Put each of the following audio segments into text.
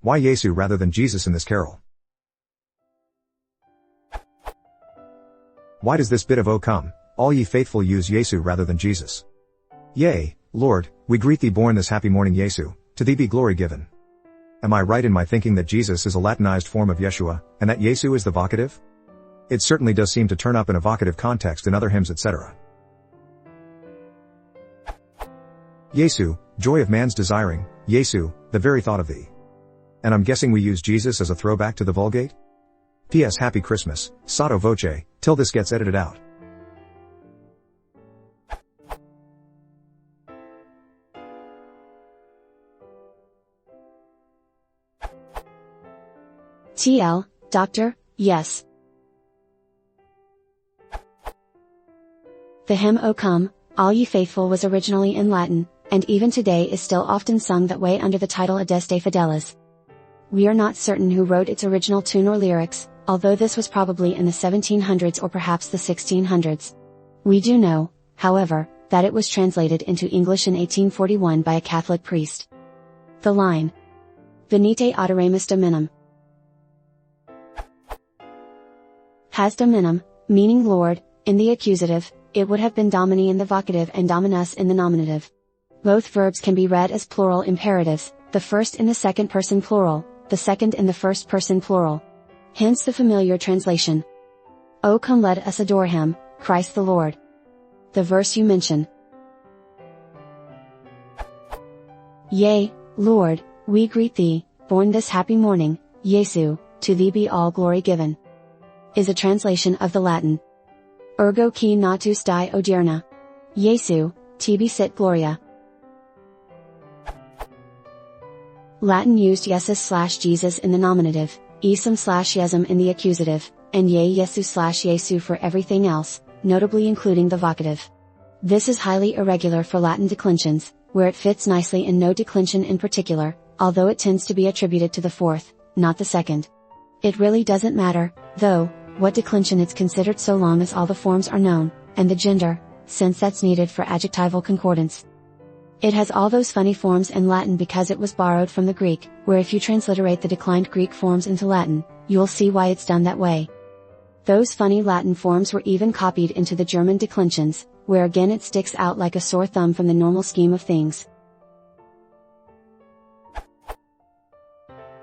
Why Jesu rather than Jesus in this carol? Why does this bit of O come, all ye faithful use Jesu rather than Jesus? Yea, Lord, we greet thee born this happy morning Jesu, to thee be glory given. Am I right in my thinking that Jesus is a Latinized form of Yeshua, and that Jesu is the vocative? It certainly does seem to turn up in a vocative context in other hymns etc. Jesu, joy of man's desiring, Jesu, the very thought of thee. And I'm guessing we use Jesus as a throwback to the Vulgate? P.S. Happy Christmas, sotto voce, till this gets edited out. TL, Doctor, yes. The hymn O Come, All Ye Faithful was originally in Latin, and even today is still often sung that way under the title Adeste Fideles. We are not certain who wrote its original tune or lyrics, although this was probably in the 1700s or perhaps the 1600s. We do know, however, that it was translated into English in 1841 by a Catholic priest. The line, Venite adoramus Dominum, has Dominum, meaning Lord, in the accusative. It would have been Domini in the vocative and Dominus in the nominative. Both verbs can be read as plural imperatives, the first in the second person plural, the second in the first person plural. Hence the familiar translation. O come let us adore him, Christ the Lord. The verse you mention. Yea, Lord, we greet thee, born this happy morning, Jesu, to thee be all glory given, is a translation of the Latin. Ergo qui natus die odierna. Jesu, tibi sit gloria. Latin used Jesus in the nominative, Jesum in the accusative, and Jesu for everything else, notably including the vocative. This is highly irregular for Latin declensions, where it fits nicely in no declension in particular, although it tends to be attributed to the fourth, not the second. It really doesn't matter, though, what declension it's considered so long as all the forms are known, and the gender, since that's needed for adjectival concordance. It has all those funny forms in Latin because it was borrowed from the Greek, where if you transliterate the declined Greek forms into Latin, you'll see why it's done that way. Those funny Latin forms were even copied into the German declensions, where again it sticks out like a sore thumb from the normal scheme of things.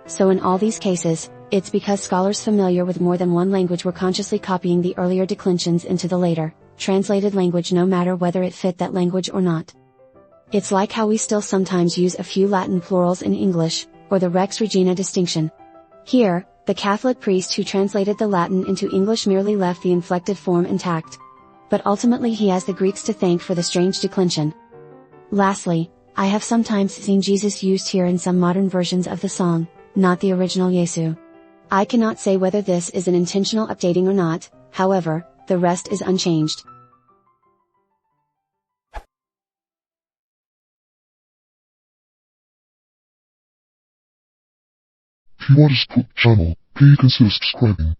So in all these cases, it's because scholars familiar with more than one language were consciously copying the earlier declensions into the later, translated language no matter whether it fit that language or not. It's like how we still sometimes use a few Latin plurals in English, or the Rex Regina distinction. Here, the Catholic priest who translated the Latin into English merely left the inflected form intact. But ultimately he has the Greeks to thank for the strange declension. Lastly, I have sometimes seen Jesus used here in some modern versions of the song, not the original Jesu. I cannot say whether this is an intentional updating or not, however, the rest is unchanged. If you want to support the channel, please consider subscribing.